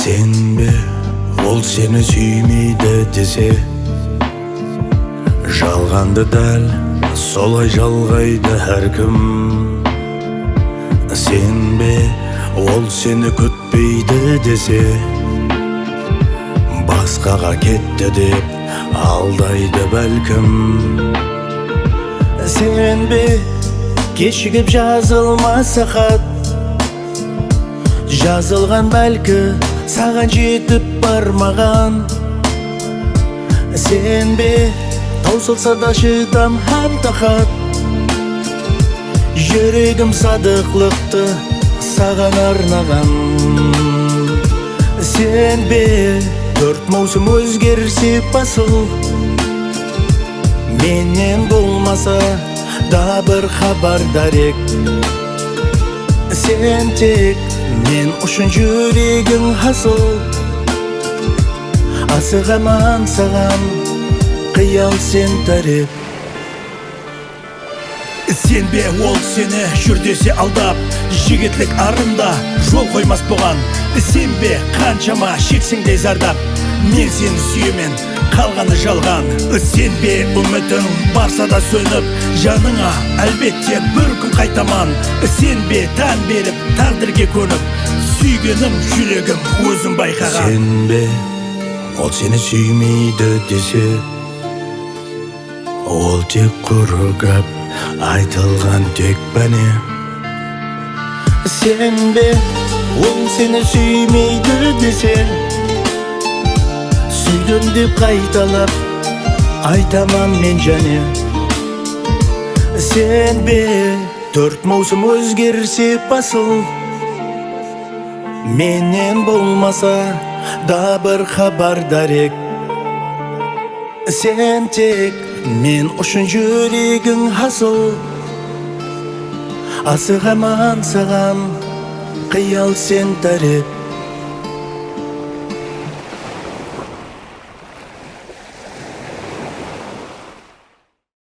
Сенбе, ол сені сүймейді десе, жалғанды дәл солай жалғайды әркім. Сенбе, ол сені күтпейді десе, басқаға кетті деп алдайды бәлкім. Сенбе, кешігіп жазылмаса хат, жазылған бәлкі саған жетіп бармаған. Сенбе, таусылса да шыдам һәм тақат, жүрегім садықлықты саған арнаған. Сенбе, 4 маусым өзгерсе басыл, менен болмаса да бір хабар дарек. Сен тек мен үшін жүрегің асыл, асығаман саған қиял сен тәреп. Сенбе, ол сені жүрдесе алдап, жігітлік арында жол қоймас бұған. Сенбе, қаншама шексіңдей зардап, мен сені сүйемен, қалғаны жалған. Сенбе, үмітің барса да сөніп, жаныңа әлбетте бір күн қайтаман. Сенбе, тән беріп, тағдырге көніп, сүйгенім жүрегім өзім байқаған. Сенбе, ол сені сүймейді десе, ол тек құрғап айтылған тек бәне. Сенбе, ол сені сүймейді десе, сүйдім деп қайталап айтаман мен және. Сенбе, 4 маусым өзгерсе басыл, менен болмаса да бір хабар дарек. Сен тек мен үшін жүрегің асыл, асығаман саған қиял сен тәреп.